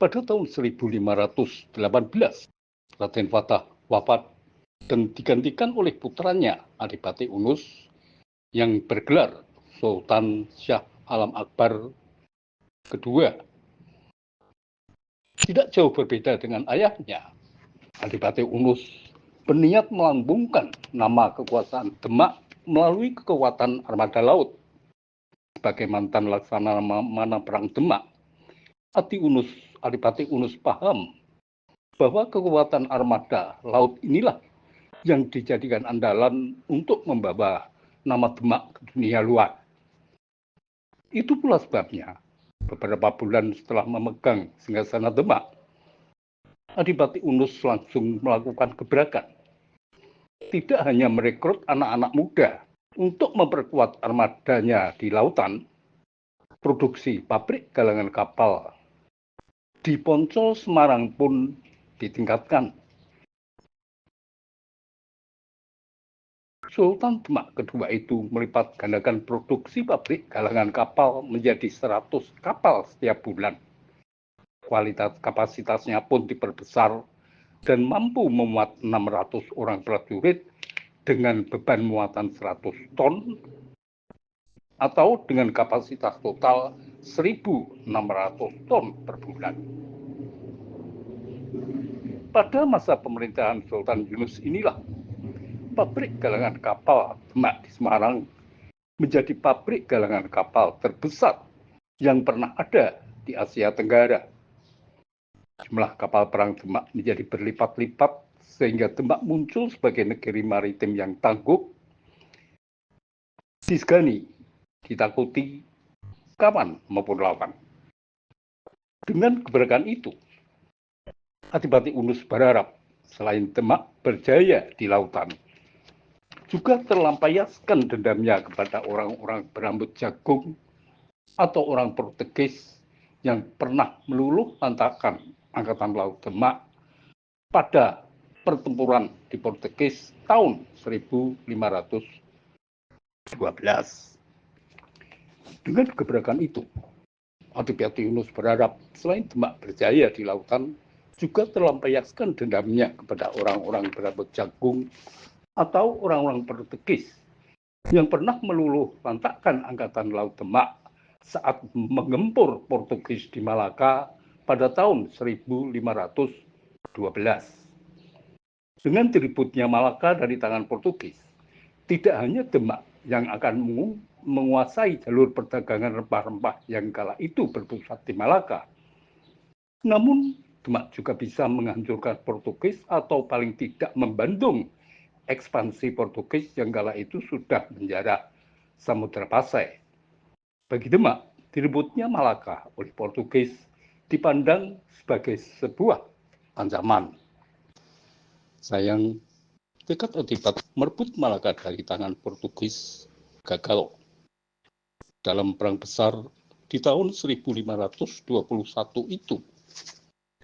Pada tahun 1518, Raden Fatah wafat dan digantikan oleh putranya Adipati Unus yang bergelar Sultan Shah Alam Akbar kedua. Tidak jauh berbeda dengan ayahnya, Adipati Unus berniat melambungkan nama kekuasaan Demak melalui kekuatan armada laut. Sebagai mantan laksana mana perang Demak, Adipati Unus paham bahwa kekuatan armada laut inilah yang dijadikan andalan untuk membawa nama Demak ke dunia luar. Itu pula sebabnya, beberapa bulan setelah memegang singgasana Demak, Adipati Unus langsung melakukan gebrakan. Tidak hanya merekrut anak-anak muda untuk memperkuat armadanya di lautan, produksi pabrik galangan kapal di Poncol Semarang pun ditingkatkan. Sultan Demak kedua itu melipat gandakan produksi pabrik galangan kapal menjadi 100 kapal setiap bulan. Kapasitasnya pun diperbesar dan mampu memuat 600 orang prajurit dengan beban muatan 100 ton atau dengan kapasitas total 1.600 ton per bulan. Pada masa pemerintahan Sultan Yunus inilah, pabrik galangan kapal Demak di Semarang menjadi pabrik galangan kapal terbesar yang pernah ada di Asia Tenggara. Jumlah kapal perang Demak menjadi berlipat-lipat sehingga Demak muncul sebagai negeri maritim yang tangguh, disegani, ditakuti kawan maupun lawan. Dengan gebrakan itu, Adipati Unus berharap selain Demak berjaya di lautan, juga terlampiaskan dendamnya kepada orang-orang berambut jagung atau orang Portugis yang pernah meluluh lantakkan Angkatan Laut Demak pada pertempuran di Portugis tahun 1512. Dengan gebrakan itu, Adipati Unus berharap selain Demak berjaya di lautan, juga terlampiaskan dendamnya kepada orang-orang berambut jagung atau orang-orang Portugis yang pernah meluluh lantakkan Angkatan Laut Demak saat menggempur Portugis di Malaka pada tahun 1512. Dengan diributnya Malaka dari tangan Portugis, tidak hanya Demak yang akan menguasai jalur perdagangan rempah-rempah yang kala itu berpusat di Malaka, namun Demak juga bisa menghancurkan Portugis atau paling tidak membendung ekspansi Portugis yang kala itu sudah menjarah Samudra Pasai. Bagi Demak, direbutnya Malaka oleh Portugis dipandang sebagai sebuah ancaman. Sayang, tekad Adipati merebut Malaka dari tangan Portugis gagal. Dalam perang besar di tahun 1521 itu,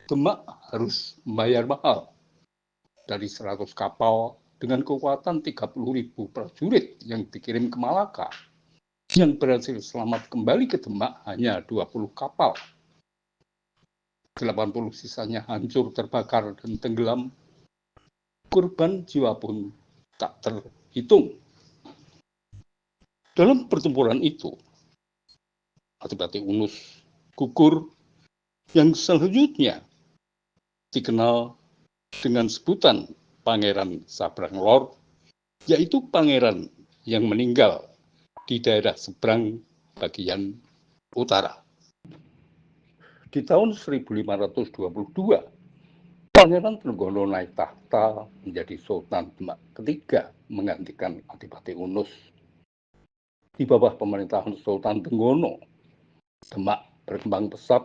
Demak harus membayar mahal dari 100 kapal dengan kekuatan 30.000 prajurit yang dikirim ke Malaka. Yang berhasil selamat kembali ke Demak hanya 20 kapal. 80 sisanya hancur, terbakar, dan tenggelam. Korban jiwa pun tak terhitung. Dalam pertempuran itu, Adipati Unus gugur yang selanjutnya dikenal dengan sebutan Pangeran Sabrang Lor, yaitu pangeran yang meninggal di daerah seberang bagian utara. Di tahun 1522, Pangeran Trenggono naik tahta menjadi Sultan Demak ketiga menggantikan Adipati Unus. Di bawah pemerintahan Sultan Trenggono, Demak berkembang pesat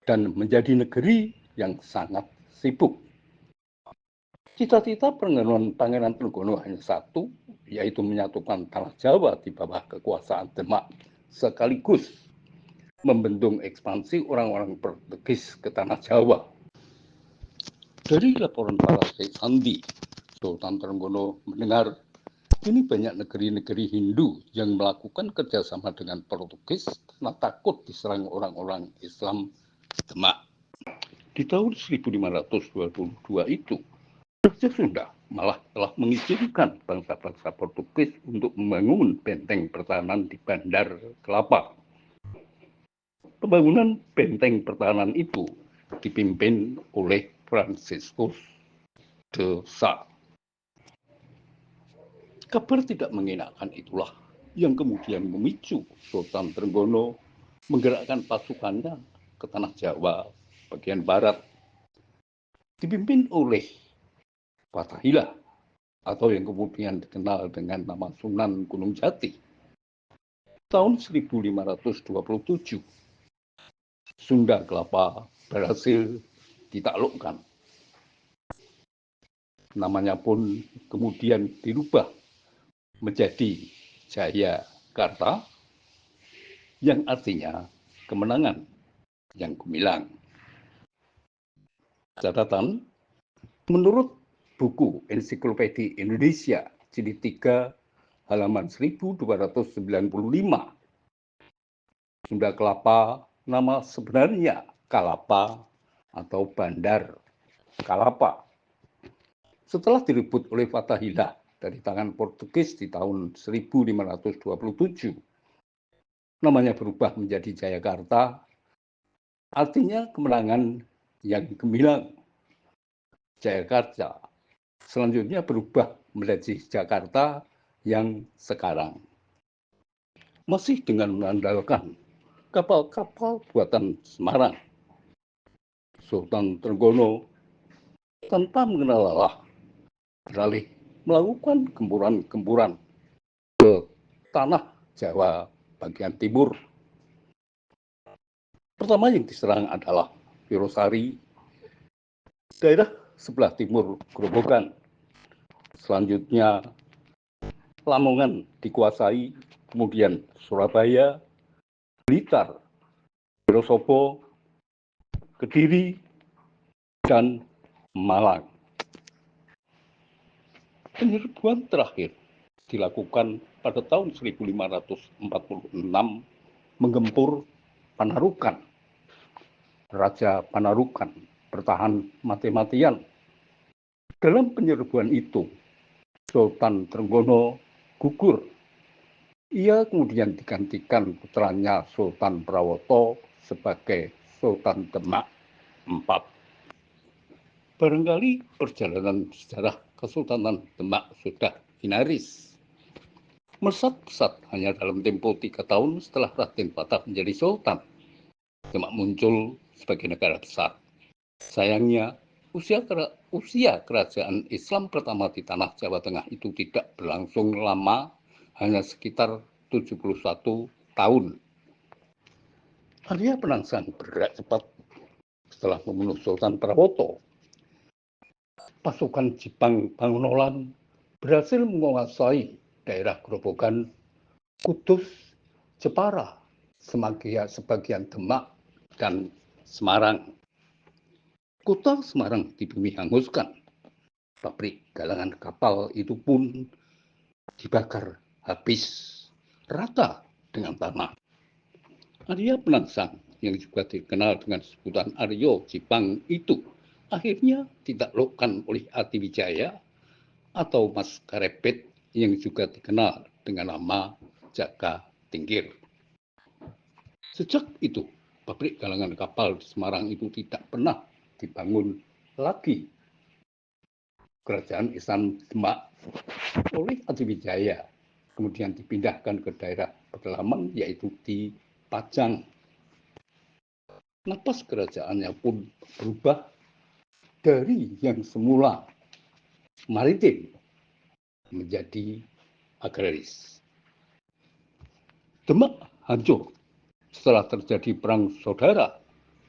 dan menjadi negeri yang sangat sibuk. Cita-cita Pangeran Trenggono hanya satu, yaitu menyatukan tanah Jawa di bawah kekuasaan Demak, sekaligus membendung ekspansi orang-orang Portugis ke tanah Jawa. Dari laporan para Sandi, Sultan Trenggono mendengar kini banyak negeri-negeri Hindu yang melakukan kerjasama dengan Portugis karena takut diserang orang-orang Islam Demak. Di tahun 1522 itu, Raja Sunda malah telah mengizinkan bangsa-bangsa Portugis untuk membangun benteng pertahanan di Bandar Kelapa. Pembangunan benteng pertahanan itu dipimpin oleh Franciscus de Sá. Kabar tidak mengenakan itulah yang kemudian memicu Sultan Trenggono menggerakkan pasukannya ke tanah Jawa bagian barat, dipimpin oleh Fathahillah atau yang kemudian dikenal dengan nama Sunan Gunung Jati. Tahun 1527, Sunda Kelapa berhasil ditaklukkan. Namanya pun kemudian dirubah menjadi Jayakarta, yang artinya kemenangan yang gemilang. Catatan, menurut buku Ensiklopedia Indonesia jilid 3 halaman 1295, Sunda Kelapa nama sebenarnya Kalapa atau Bandar Kalapa. Setelah direbut oleh Fathahillah dari tangan Portugis di tahun 1527, namanya berubah menjadi Jayakarta, artinya kemenangan yang gemilang. Jayakarta selanjutnya berubah menjadi Jakarta yang sekarang. Masih dengan mengandalkan kapal-kapal buatan Semarang, Sultan Trenggono tanpa mengenal lelah beralih melakukan gempuran-gempuran ke tanah Jawa bagian timur. Pertama yang diserang adalah Wirosari, daerah sebelah timur Grobogan. Selanjutnya Lamongan dikuasai, kemudian Surabaya, Blitar, Wonosobo, Kediri, dan Malang. Penyerbuan terakhir dilakukan pada tahun 1546 menggempur Panarukan. Raja Panarukan bertahan mati-matian. Dalam penyerbuan itu, Sultan Trenggono gugur. Ia kemudian digantikan putranya Sultan Prawoto sebagai Sultan Demak IV. Barangkali perjalanan sejarah Kesultanan Demak sudah finalis. Melesat-pesat hanya dalam tempo 3 tahun setelah Raden Patah menjadi Sultan, Demak muncul sebagai negara besar. Sayangnya, usia kerajaan Islam pertama di tanah Jawa Tengah itu tidak berlangsung lama, hanya sekitar 71 tahun. Arya Penangsang bergerak cepat setelah membunuh Sultan Prawoto. Pasukan Jipang Bangunolan berhasil menguasai daerah Grobogan, Kudus, Jepara, sebagian Demak, dan Semarang. Kota Semarang dibumi hanguskan. Pabrik galangan kapal itu pun dibakar habis rata dengan tanah. Arya Penangsang yang juga dikenal dengan sebutan Aryo Jipang itu akhirnya ditaklukkan oleh Atiwijaya atau Mas Karepet yang juga dikenal dengan nama Jaka Tingkir. Sejak itu, pabrik galangan kapal di Semarang itu tidak pernah dibangun lagi. Kerajaan Islam Demak oleh Atiwijaya kemudian dipindahkan ke daerah pedalaman, yaitu di Pajang. Napas kerajaannya pun berubah dari yang semula maritim menjadi agraris. Demak hancur setelah terjadi perang saudara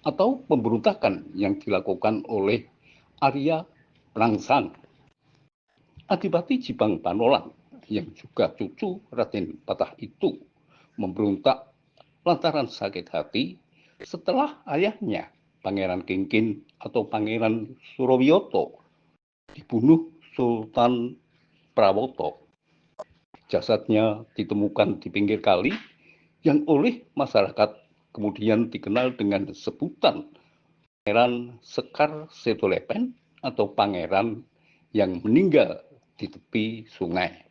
atau pemberontakan yang dilakukan oleh Arya Penangsang. Adipati Jipang Panolan yang juga cucu Raden Patah itu memberontak lantaran sakit hati setelah ayahnya Pangeran Kingkin atau Pangeran Surowiyoto dibunuh Sultan Prawoto. Jasadnya ditemukan di pinggir kali yang oleh masyarakat kemudian dikenal dengan sebutan Pangeran Sekar Setolepen atau pangeran yang meninggal di tepi sungai.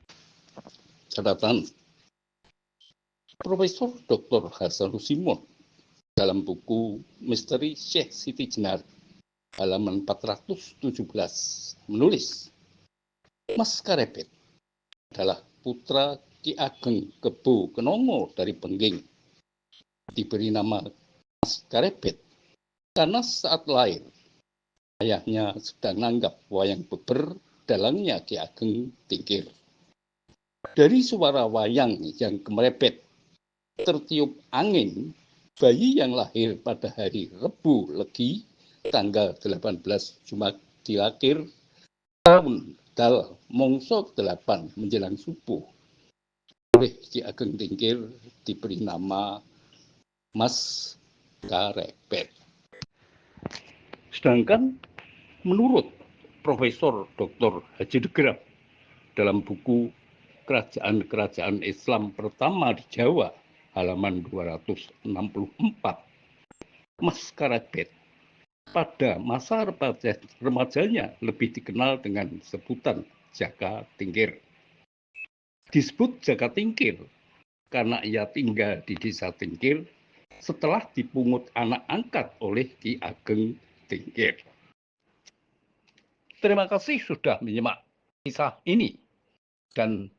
Catatan Profesor Dr. Hasanuddin dalam buku Misteri Syekh Siti Jenar halaman 417 menulis, Mas Karepet adalah putra Ki Ageng Kebo Kenongo dari Pengging. Diberi nama Mas Karepet karena saat lahir ayahnya sedang nanggap wayang beber dalangnya Ki Ageng Tingkir. Dari suara wayang yang kemerepet tertiup angin, bayi yang lahir pada hari Rebu Legi tanggal 18 Jumadilakir tahun Dal Mongso 8 menjelang subuh oleh Ki Ageng Tingkir diberi nama Mas Karepet. Sedangkan menurut Profesor Dr. Haji Degraf dalam buku Kerajaan-Kerajaan Islam Pertama di Jawa halaman 264, Mas Karepet pada masa remajanya lebih dikenal dengan sebutan Jaka Tingkir. Disebut Jaka Tingkir karena ia tinggal di desa Tingkir setelah dipungut anak angkat oleh Ki Ageng Tingkir. Terima kasih sudah menyimak kisah ini dan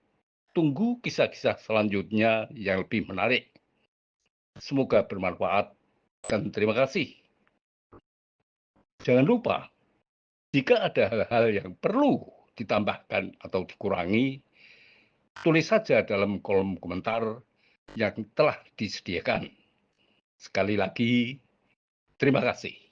tunggu kisah-kisah selanjutnya yang lebih menarik. Semoga bermanfaat dan terima kasih. Jangan lupa, jika ada hal-hal yang perlu ditambahkan atau dikurangi, tulis saja dalam kolom komentar yang telah disediakan. Sekali lagi, terima kasih.